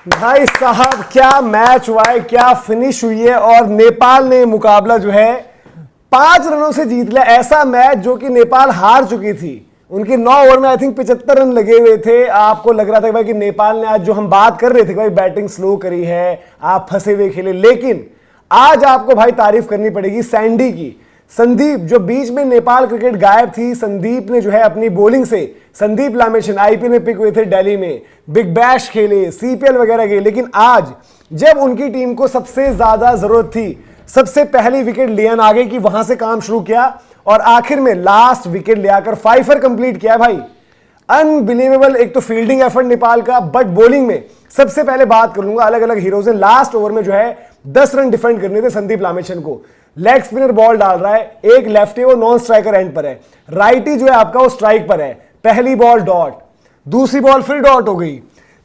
भाई साहब क्या मैच हुआ है, क्या फिनिश हुई है। और नेपाल ने मुकाबला जो है 5 रनों से जीत लिया। ऐसा मैच जो कि नेपाल हार चुकी थी, उनके 9 ओवर में आई थिंक 75 रन लगे हुए थे। आपको लग रहा था भाई कि नेपाल ने आज जो हम बात कर रहे थे भाई बैटिंग स्लो करी है, आप फंसे हुए खेले, लेकिन आज आपको भाई तारीफ करनी पड़ेगी सैंडी की। संदीप जो बीच में नेपाल क्रिकेट गायब थी, संदीप ने जो है अपनी बॉलिंग से, संदीप लामेशन आईपीएल में पिक हुए थे दिल्ली में, बिग बैश खेले, सीपीएल वगैरह गए, लेकिन आज जब उनकी टीम को सबसे ज्यादा जरूरत थी, सबसे पहली विकेट लियन आ गई कि वहां से काम शुरू किया और आखिर में लास्ट विकेट ले आकर 5 कंप्लीट किया भाई। अनबिलीवेबल एक तो फील्डिंग एफर्ट नेपाल का, बट बॉलिंग में सबसे पहले बात कर लूंगा अलग अलग हीरोज ने। लास्ट ओवर में जो है 10 रन डिफेंड करने थे संदीप लामेशन को। लेग स्पिनर बॉल डाल रहा है, एक लेफ्टी वो नॉन स्ट्राइकर एंड पर है, राइटी जो है आपका वो स्ट्राइक पर है। पहली बॉल डॉट, दूसरी बॉल फिर डॉट हो गई,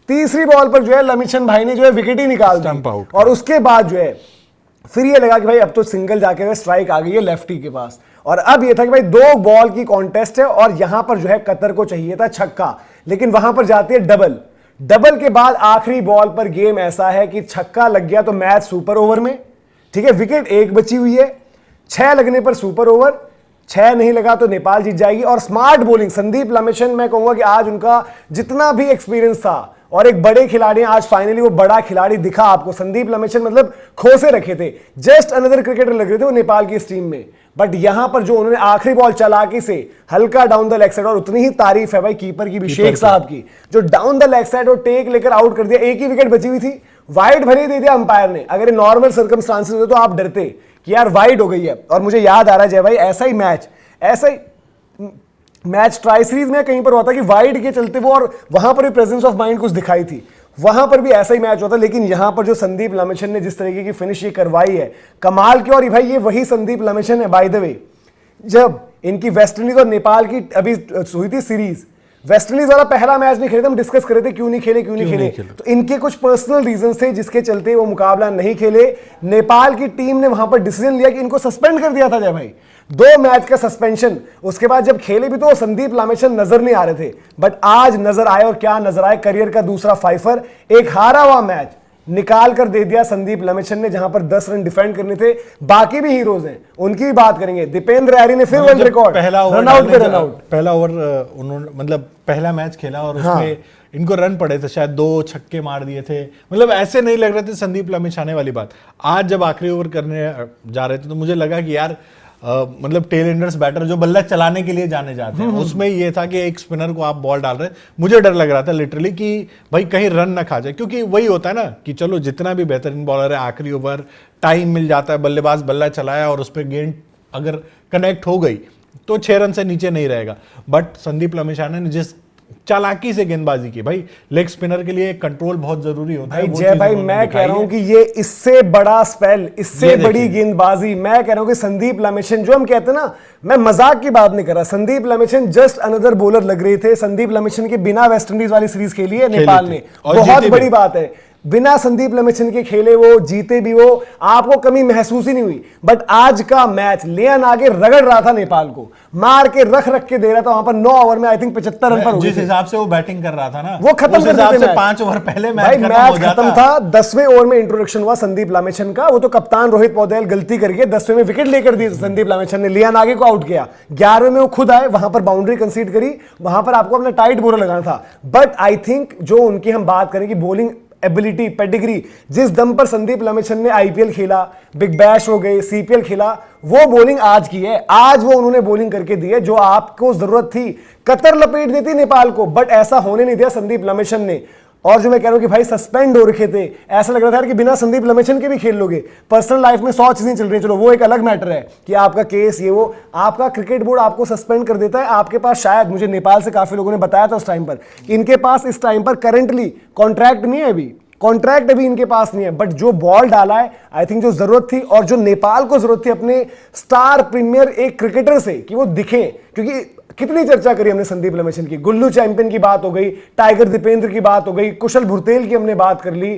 तीसरी बॉल पर जो है लमिशन भाई ने जो है विकेट ही निकाल दी। और उसके बाद जो है फिर ये लगा कि भाई अब तो सिंगल जाके स्ट्राइक आ गई है लेफ्टी के पास। और अब ये था कि भाई 2 बॉल की कॉन्टेस्ट है और यहां पर जो है कतर को चाहिए था छक्का, लेकिन वहां पर जाती है डबल। डबल के बाद आखिरी बॉल पर गेम ऐसा है कि छक्का लग गया तो मैच सुपर ओवर में, ठीक है। विकेट 1 बची हुई है, 6 लगने पर सुपर ओवर, 6 नहीं लगा तो नेपाल जीत जाएगी। और स्मार्ट बॉलिंग संदीप लामेशन, मैं कहूंगा कि आज उनका जितना भी एक्सपीरियंस था और एक बड़े खिलाड़ी, आज फाइनली वो बड़ा खिलाड़ी दिखा आपको। संदीप लामेशन मतलब खोसे रखे थे, जस्ट अनदर क्रिकेटर लग रहे थे वो नेपाल की इस टीम में, बट यहां पर जो उन्होंने आखिरी बॉल चालाकी से हल्का डाउन द लेग साइड, और उतनी ही तारीफ है भाई कीपर की भी, शेख साहब की, जो डाउन द लेग साइड और टेक लेकर आउट कर दिया। एक ही विकेट बची हुई थी, वाइड भले ही दे दिया अंपायर ने। अगर ये नॉर्मल सर्कमस्टांसेस होते तो आप डरते कि यार वाइड हो गई है। और मुझे याद आ रहा है जय भाई, ऐसा ही मैच ट्राई सीरीज में कहीं पर हुआ था कि वाइड के चलते वो, और वहां पर भी प्रेजेंस ऑफ माइंड कुछ दिखाई थी, वहां पर भी ऐसा ही मैच होता। लेकिन यहां पर जो संदीप लामेशन ने जिस तरीके की फिनिश ये करवाई है कमाल की। और भाई ये वही संदीप लामेशन है बाय द वे, जब इनकी वेस्टइंडीज और नेपाल की अभी हुई थी सीरीज, वेस्टइंडीज वाला पहला मैच नहीं खेले थे, हम डिस्कस कर रहे थे क्यों नहीं खेले। तो इनके कुछ पर्सनल रीजन थे जिसके चलते वो मुकाबला नहीं खेले। नेपाल की टीम ने वहां पर डिसीजन लिया कि इनको सस्पेंड कर दिया था जय भाई, 2 मैच का सस्पेंशन। उसके बाद जब खेले भी तो संदीप लामेशन नजर नहीं आ रहे थे, बट आज नजर आए। और क्या नजर आए, करियर का दूसरा 5 एक हारा हुआ मैच निकाल कर दे दिया संदीप लामेशन ने, जहां पर 10 रन डिफेंड करने थे। बाकी भी हीरोज हैं, उनकी भी बात करेंगे। दीपेंद्र हैरी ने फिर वर्ल्ड रिकॉर्ड, रनआउट पे रनआउट। पहला ओवर उन्होंने मतलब पहला मैच खेला और उसमें इनको रन पड़े थे, शायद 2 छक्के मार दिए थे। मतलब ऐसे नहीं लग रहे थे संदीप लामेशन आने वाली बात। आज जब आखिरी ओवर करने जा रहे थे तो मुझे लगा कि यार मतलब टेल एंडर्स बैटर जो बल्ला चलाने के लिए जाने जाते हैं, उसमें ये था कि एक स्पिनर को आप बॉल डाल रहे, मुझे डर लग रहा था लिटरली कि भाई कहीं रन ना खा जाए। क्योंकि वही होता है ना कि चलो जितना भी बेहतरीन बॉलर है, आखिरी ओवर टाइम मिल जाता है, बल्लेबाज बल्ला चलाया और उस पर गेंद अगर कनेक्ट हो गई तो 6 रन से नीचे नहीं रहेगा। बट संदीप लामेशन ने जिस चालाकी से गेंदबाजी की, भाई लेग स्पिनर के लिए कंट्रोल बहुत जरूरी होता है। जय भाई मैं कह रहा हूं कि ये इससे बड़ा स्पेल, इससे बड़ी गेंदबाजी, मैं कह रहा हूं कि संदीप लामेशन, जो हम कहते हैं ना, मैं मजाक की बात नहीं कर रहा, संदीप लामेशन जस्ट अनदर बॉलर लग रहे थे। संदीप लामेशन के बिना वेस्टइंडीज वाली सीरीज खेली है नेपाल ने, बहुत बड़ी बात है। बिना संदीप लामेशन के खेले वो, जीते भी वो, आपको कमी महसूस ही नहीं हुई। बट आज का मैच लियन आगे रगड़ रहा था नेपाल को, मार के रख के दे रहा था। वहां पर 9 ओवर में आई थिंक 75 रन पर, जिस हिसाब से वो बैटिंग कर रहा था ना, वो खत्म कर देते थे। 5 ओवर पहले मैच खत्म था। 10वें ओवर में इंट्रोडक्शन हुआ संदीप लामेशन का, वो तो कप्तान रोहित पौडेल गलती करके 10वें में विकेट लेकर दी संदीप लामेशन ने, लियन आगे को आउट किया। 11वें में वो खुद आए, वहां पर बाउंड्री कंसीड करी, वहां पर आपको अपना टाइट बॉलर लगाना था। बट आई थिंक जो उनकी हम बात करें कि बॉलिंग एबिलिटी, पेडिग्री, जिस दम पर संदीप लामेशन ने आईपीएल खेला, बिग बैश हो गए, सीपीएल खेला, वो बॉलिंग आज की है। आज वो उन्होंने बॉलिंग करके दी है जो आपको जरूरत थी। कतर लपेट देती नेपाल को, बट ऐसा होने नहीं दिया संदीप लामेशन ने। और जो मैं कह रहा हूं कि भाई सस्पेंड हो रखे थे, ऐसा लग रहा था कि बिना संदीप लामेशन के भी खेल लोगे। पर्सनल लाइफ में 100 चीजें चल रही हैं, चलो वो एक अलग मैटर है कि आपका केस ये वो, आपका क्रिकेट बोर्ड आपको सस्पेंड कर देता है। आपके पास शायद, मुझे नेपाल से काफी लोगों ने बताया था उस टाइम पर, इनके पास इस टाइम पर करंटली कॉन्ट्रैक्ट नहीं है, अभी कॉन्ट्रैक्ट अभी इनके पास नहीं है। बट जो बॉल डाला है, आई थिंक जो जरूरत थी, और जो नेपाल को जरूरत थी अपने स्टार प्रीमियर एक क्रिकेटर से कि वो दिखे, क्योंकि कितनी चर्चा करी हमने संदीप लामेशन की, गुल्लू चैंपियन की बात हो गई, टाइगर दीपेंद्र की बात हो गई, कुशल भुरतेल की हमने बात कर ली,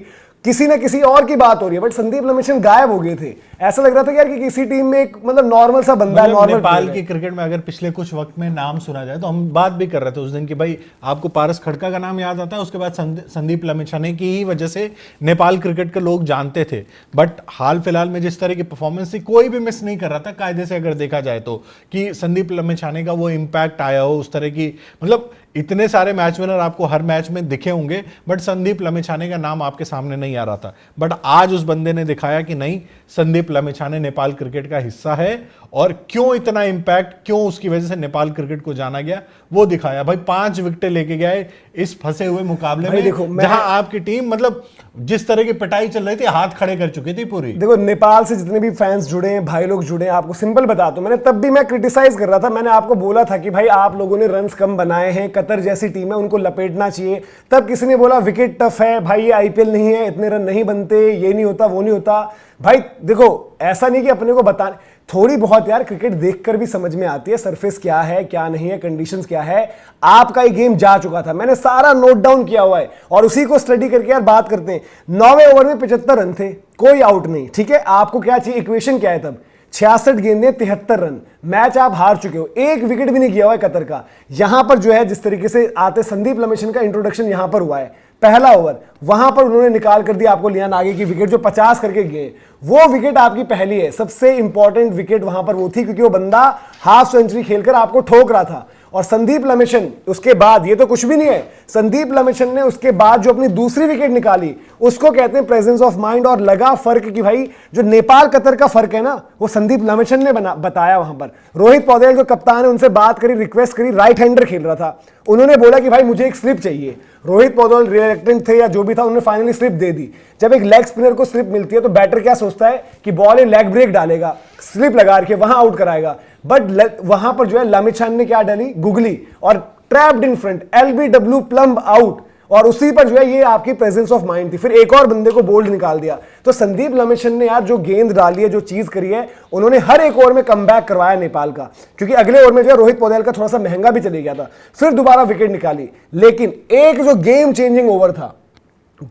किसी ना किसी और की बात हो रही है, बट संदीप लमिछन गायब हो गए थे। ऐसा लग रहा था यार कि किसी टीम में एक मतलब नॉर्मल सा बंदा है, नॉर्मल। नेपाल की क्रिकेट में अगर पिछले कुछ वक्त में नाम सुना जाए तो हम बात भी कर रहे थे उस दिन कि भाई आपको पारस खड़का का नाम याद आता है, उसके बाद संदीप लमिछाने की ही वजह से नेपाल क्रिकेट के लोग जानते थे। बट हाल फिलहाल में जिस तरह की परफॉर्मेंस थी कोई भी मिस नहीं कर रहा था कायदे से, अगर देखा जाए तो, कि संदीप लमिछाने का वो इम्पैक्ट आया हो उस तरह की। मतलब इतने सारे मैच विनर आपको हर मैच में दिखे होंगे, बट संदीप लमिछाने का नाम आपके सामने नहीं आ रहा था। बट आज उस बंदे ने दिखाया कि नहीं, संदीप लमिछाने नेपाल क्रिकेट का हिस्सा है, और क्यों इतना इंपैक्ट, क्यों उसकी वजह से नेपाल क्रिकेट को जाना गया वो दिखाया। भाई 5 विकेटें लेके गए इस फंसे हुए मुकाबले में, देखो, जहां आपकी टीम मतलब जिस तरह की पिटाई चल रही थी हाथ खड़े कर चुकी थी पूरी। देखो नेपाल से जितने भी फैंस जुड़े हैं, भाई लोग जुड़े हैं, आपको सिंपल बताता हूं, मैंने तब भी मैं क्रिटिसाइज कर रहा था, मैंने आपको बोला था कि भाई आप लोगों ने रन्स कम बनाए हैं, कतर जैसी टीम है उनको लपेटना चाहिए। तब किसी ने बोला विकेट टफ है भाई, ये आईपीएल नहीं है, इतने रन नहीं बनते, ये नहीं होता वो नहीं होता। भाई देखो ऐसा नहीं कि अपने को बताने, थोड़ी बहुत यार क्रिकेट देखकर भी समझ में आती है सरफेस क्या है क्या नहीं है, कंडीशंस क्या है। आपका ये गेम जा चुका था, मैंने सारा नोट डाउन किया हुआ है और उसी को स्टडी करके यार बात करते हैं। 9वें ओवर में 75 रन थे, कोई आउट नहीं, ठीक है। आपको क्या चाहिए, इक्वेशन क्या है तब, 66 गेंदें 73 रन, मैच आप हार चुके हो, एक विकेट भी नहीं किया हुआ है कतर का। यहां पर जो है जिस तरीके से आते संदीप लमिछन का इंट्रोडक्शन यहां पर हुआ है, पहला ओवर वहां पर उन्होंने निकाल कर दिया आपको लियान आगे की विकेट जो 50 करके गए, वो विकेट आपकी पहली है, सबसे इंपॉर्टेंट विकेट वहां पर वो थी, क्योंकि वो बंदा हाफ सेंचुरी खेलकर आपको ठोक रहा था। और संदीप लमिछन उसके बाद, ये तो कुछ भी नहीं है, संदीप लमिछन ने उसके बाद जो अपनी दूसरी विकेट निकाली उसको कहते हैं प्रेजेंस ऑफ माइंड। और लगा फर्क कि भाई जो नेपाल कतर का फर्क है ना, वो संदीप लमिछन ने बताया वहां पर। रोहित पौडेल जो कप्तान है उनसे बात करी, रिक्वेस्ट करी, राइट हैंडर खेल रहा था, उन्होंने बोला कि भाई मुझे एक स्लिप चाहिए। रोहित पौडेल रिलेक्टेंट थे या जो भी था, उन्होंने फाइनली स्लिप दे दी। जब एक लेग स्पिनर को स्लिप मिलती है तो बैटर क्या सोचता है कि बॉल ये लेग ब्रेक डालेगा, स्लिप लगा के वहां आउट कराएगा। बट वहां पर जो है लमिछान ने क्या डाली, गुगली, और trapped in front, LBW plumb out, और उसी पर जो है ये आपकी प्रेजेंस ऑफ माइंड थी। फिर एक और बंदे को बोल्ड निकाल दिया। तो संदीप लमिछन ने यार जो गेंद डाली है, जो चीज करी है, उन्होंने हर एक ओवर में कमबैक करवाया नेपाल का, क्योंकि अगले ओवर में जो है रोहित पौडेल का थोड़ा सा महंगा भी चले गया था, फिर दोबारा विकेट निकाली। लेकिन एक जो गेम चेंजिंग ओवर था,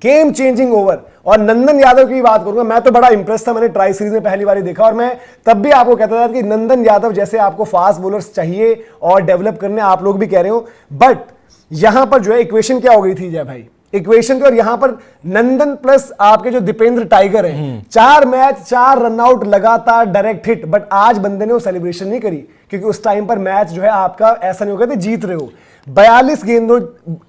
गेम चेंजिंग ओवर, और नंदन यादव की बात करूंगा, मैं तो बड़ा इंप्रेस था, मैंने ट्राई सीरीज में पहली बार देखा, और मैं तब भी आपको कहता था कि नंदन यादव जैसे आपको फास्ट बॉलर्स चाहिए और डेवलप करने, आप लोग भी कह रहे हो। बट यहां पर जो है इक्वेशन क्या हो गई थी जय भाई, इक्वेशन तो, और यहां पर नंदन प्लस आपके जो दीपेंद्र टाइगर है, 4 मैच 4 रनआउट लगातार डायरेक्ट हिट। बट आज बंदे ने वो सेलिब्रेशन नहीं करी, क्योंकि उस टाइम पर मैच जो है आपका ऐसा नहीं हो गया था जीत रहे हो। 42 गेंदों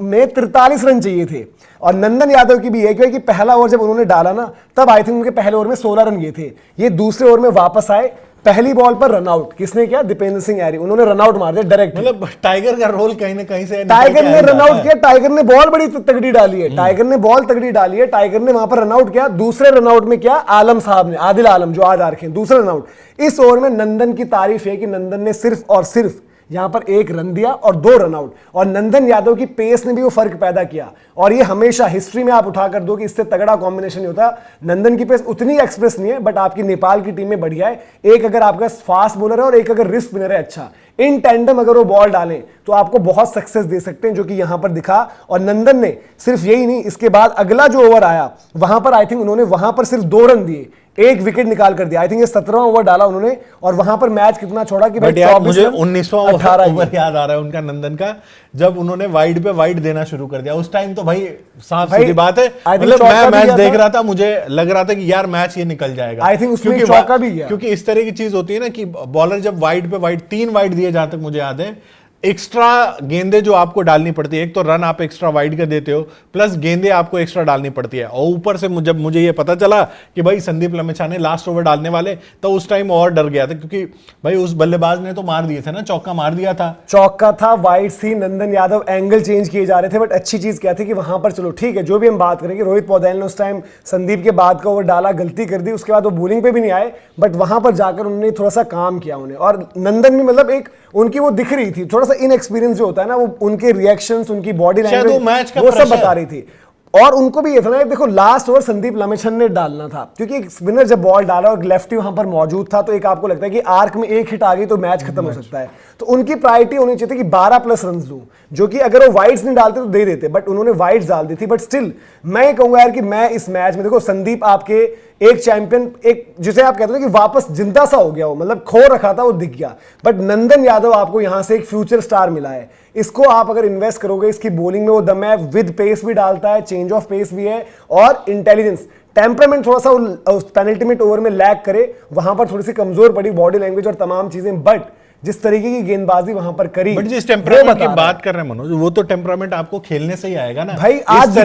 में 43 रन चाहिए थे। और नंदन यादव की भी है क्योंकि पहला ओवर जब उन्होंने डाला ना, तब आई थिंक उनके पहले ओवर में 16 रन गए थे। ये दूसरे ओवर में वापस आए, पहली बॉल पर रनआउट किसने किया, दीपेंद्र सिंह यारी, उन्होंने रनआउट मार दिया डायरेक्ट। मतलब टाइगर का रोल कहीं ना कहीं से, टाइगर ने रनआउट किया, टाइगर ने बॉल बड़ी तगड़ी डाली है, टाइगर ने बॉल तगड़ी डाली है, टाइगर ने वहां पर रनआउट किया। दूसरे रनआउट में क्या, आलम साहब ने, आदिल आलम जो आज आ रखे हैं, दूसरा रनआउट। इस ओवर में नंदन की तारीफ है कि नंदन ने सिर्फ और सिर्फ यहां पर 1 रन दिया और 2 रनआउट, और नंदन यादव की पेस ने भी वो फर्क पैदा किया। और ये हमेशा हिस्ट्री में आप उठा कर दो कि इससे तगड़ा कॉम्बिनेशन नहीं होता। नंदन की पेस उतनी एक्सप्रेस नहीं है, बट आपकी नेपाल की टीम में बढ़िया है। एक अगर आपका फास्ट बॉलर है और एक अगर रिस्क स्पिनर है अच्छा, इन टैंडम अगर वो बॉल डालें तो आपको बहुत सक्सेस दे सकते हैं, जो कि यहां पर दिखा। और नंदन ने सिर्फ यही नहीं, इसके बाद अगला जो ओवर आया वहां पर आई थिंक उन्होंने वहां पर सिर्फ 2 रन दिए, 1 विकेट निकाल कर दिया। आई थिंक ये 17वां ओवर डाला उन्होंने, और वहां पर मैच कितना छोड़ा कि भाई मुझे 19वां ओवर याद आ रहा है उनका, नंदन का, जब उन्होंने वाइड पे वाइड देना शुरू कर दिया। उस टाइम तो भाई साफ सीधी बात है, मतलब मैं मैच देख रहा था, मुझे लग रहा था कि यार मैच ये निकल जाएगा। आई थिंक उसमें चौका भी गया, क्योंकि इस तरह की चीज होती है ना कि बॉलर जब वाइड पे वाइड, 3 वाइड दिए जहां तक मुझे याद है, एक्स्ट्रा गेंदे जो आपको डालनी पड़ती है, एक तो रन आप एक्स्ट्रा वाइड का देते हो, प्लस गेंदे आपको एक्स्ट्रा डालनी पड़ती है। और ऊपर से जब मुझे ये पता चला कि भाई संदीप लमिछाने लास्ट ओवर डालने वाले, तो उस टाइम और डर गया था, क्योंकि भाई उस बल्लेबाज ने तो मार दिए थे ना, चौका मार दिया था, चौका था, वाइड सी, नंदन यादव, एंगल चेंज किए जा रहे थे। बट अच्छी चीज क्या थी कि वहां पर चलो ठीक है, जो भी हम बात करेंगे, रोहित पौडेल ने उस टाइम संदीप के बाद का ओवर डाला, गलती कर दी, उसके बाद वो बॉलिंग पे भी नहीं आए, बट वहां पर जाकर उन्होंने थोड़ा सा काम किया उन्हें। और नंदन भी मतलब एक उनकी वो दिख रही थी, थोड़ा सा इनएक्सपीरियंस जो होता है ना, वो उनके रिएक्शंस, उनकी बॉडी लैंग्वेज, वो सब बता रही थी। और उनको भी ये था ना, देखो लास्ट ओवर संदीप लमेछन ने डालना था, क्योंकि एक स्पिनर जब बॉल डाला और लेफ्टी वहां पर मौजूद था, तो एक आपको लगता है कि आर्क में एक हिट आ गई तो मैच खत्म हो सकता है। तो उनकी प्रायोरिटी होनी चाहिए थी कि 12 प्लस रन दूं, जो कि अगर वो वाइड्स नहीं डालते तो दे देते, बट उन्होंने वाइड्स डाल दी थी। बट स्टिल मैं ये कहूंगा यार कि मैं इस मैच में, देखो संदीप आपके एक चैंपियन, एक जिसे आप कहते हो कि वापस जिंदा सा हो गया, वो मतलब खो रखा था वो दिख गया, बट नंदन यादव आपको यहां से एक फ्यूचर स्टार मिला है। इसको आप अगर इन्वेस्ट करोगे, इसकी बॉलिंग में वो दम है, विद पेस भी डालता है, चेंज ऑफ पेस भी है, और इंटेलिजेंस, टेम्परामेंट थोड़ा सा उस पेनल्टीमेट ओवर में लैग करे, वहां पर थोड़ी सी कमजोर पड़ी बॉडी लैंग्वेज और तमाम चीजें, बट जिस तरीके की गेंदबाजी वहां पर करी, बट जिस टेम्परामेंट की बात कर रहे हैं मनोज, वो तो टेम्परामेंट आपको खेलने से ही आएगा ना भाई। आज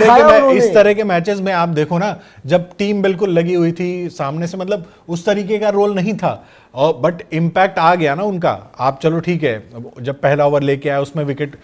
इस तरह के मैचेस में आप देखो ना, जब टीम बिल्कुल लगी हुई थी सामने से, मतलब उस तरीके का रोल नहीं था, और बट इम्पैक्ट आ गया ना उनका। आप चलो ठीक है, जब पहला ओवर लेके आया उसमें विकेट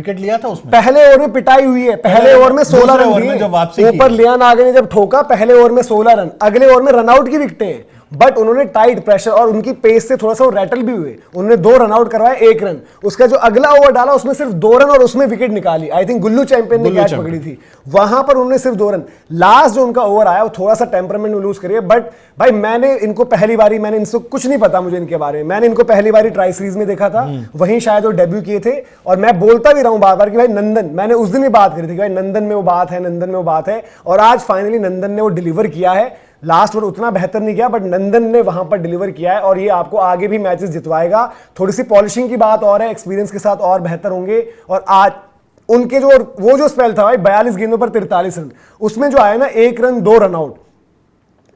लिया था, उसमें पहले ओवर में पिटाई हुई है, पहले ओवर में 16 रन दिए, ऊपर लियान आगे ने जब ठोका, पहले ओवर में 16 रन, अगले ओवर में रनआउट की विकेटें हैं, बट उन्होंने टाइट प्रेशर और उनकी पेस से थोड़ा सा वो रैटल भी हुए, उन्होंने 2 रन आउट करवाए, 1 रन, उसका जो अगला ओवर डाला उसमें सिर्फ 2 रन और उसमें विकेट निकाली। आई थिंक गुल्लू चैंपियन ने कैच पकड़ी थी, वहां पर उन्होंने सिर्फ 2 रन। लास्ट जो उनका ओवर आया वो थोड़ा सा टेम्परामेंट लूज करिए, बट भाई मैंने इनको पहली बारी, मैंने इनसे कुछ नहीं पता मुझे इनके बारे में, मैंने इनको पहली बारी ट्राई सीरीज में देखा था, वहीं शायद वो डेब्यू किए थे, और मैं बोलता भी रहा हूं बार बार कि भाई नंदन, मैंने उस दिन ही बात करी थी कि भाई नंदन में वो बात है, नंदन में वो बात है, और आज फाइनली नंदन ने वो डिलीवर किया है। लास्ट ओवर उतना बेहतर नहीं किया, बट नंदन ने वहां पर डिलीवर किया है, और ये आपको आगे भी मैचेस जितवाएगा। थोड़ी सी पॉलिशिंग की बात और है, एक्सपीरियंस के साथ और बेहतर होंगे। और आज उनके वो जो स्पेल था भाई 42 गेंदों पर 43 रन, उसमें जो आया ना 1 रन 2 रन आउट,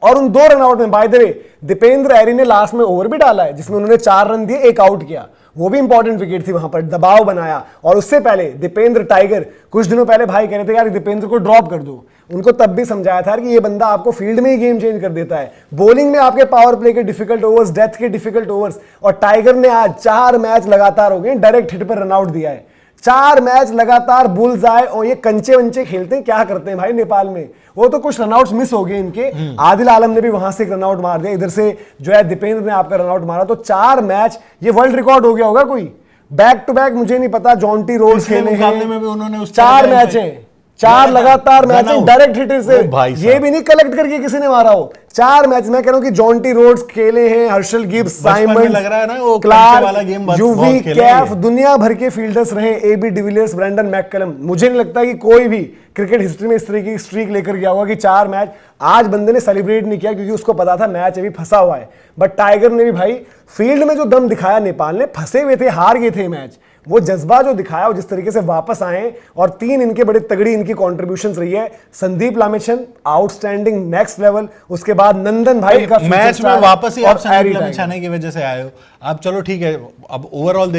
और उन 2 रन आउट में by the way Dipendra Airi ने लास्ट में ओवर भी डाला है, जिसमें उन्होंने 4 रन दिए, 1 आउट किया, वो भी इंपॉर्टेंट विकेट थी, वहां पर दबाव बनाया। और उससे पहले दीपेंद्र टाइगर, कुछ दिनों पहले भाई कह रहे थे यार दीपेंद्र को ड्रॉप कर दो, उनको तब भी समझाया था कि ये बंदा आपको फील्ड में ही गेम चेंज कर देता है, बॉलिंग में आपके पावर प्ले के डिफिकल्ट ओवर्स, डेथ के डिफिकल्ट ओवर्स। और टाइगर ने आज 4 मैच लगातार हो गए डायरेक्ट हिट पर रनआउट दिया है, 4 मैच लगातार बुल्स आए, और ये कंचे वंचे खेलते हैं, क्या करते हैं भाई नेपाल में, वो तो कुछ रनआउट्स मिस हो गए इनके। आदिल आलम ने भी वहां से एक रनआउट मार दिया, इधर से जो है दीपेंद्र ने आपका रनआउट मारा, तो 4 मैच, ये वर्ल्ड रिकॉर्ड हो गया होगा कोई, बैक टू बैक, मुझे नहीं पता, जॉन्टी रोड्स खेले हैं, 4 मैच हैं, 4 लगातार मैच डायरेक्ट हिटर से, ये भी नहीं कलेक्ट करके किसी ने मारा हो, 4 मैच। मैं कह रहा हूं कि जॉन्टी रोड्स खेले हैं, हर्षल गिब्स, साइमंस, लग रहा है ना वो क्लार्क, यूवी, कैफ, दुनिया भर के फील्डर्स रहे, एबी डिविलियर्स, ब्रेंडन मैककलम। मुझे नहीं लगता कि कोई भी क्रिकेट हिस्ट्री में इस तरह की स्ट्रीक लेकर गया होगा कि 4 मैच। आज बंदे ने सेलिब्रेट नहीं किया क्योंकि उसको पता था मैच अभी फंसा हुआ है, बट टाइगर ने भी भाई फील्ड में जो दम दिखाया, नेपाल ने फंसे हुए थे, हार गए थे मैच, वो जज्बा जो दिखाया, वो जिस तरीके से वापस आए, और 3 इनके बड़े तगड़ी इनकी कॉन्ट्रीब्यूशंस रही है। संदीप लामेछन आउटस्टैंडिंग, नेक्स्ट लेवल, उसके बाद नंदन भाई का मैच में वापस ही आप संदीप लामेछन की वजह से आए हो आप, चलो ठीक है, अब ओवरऑल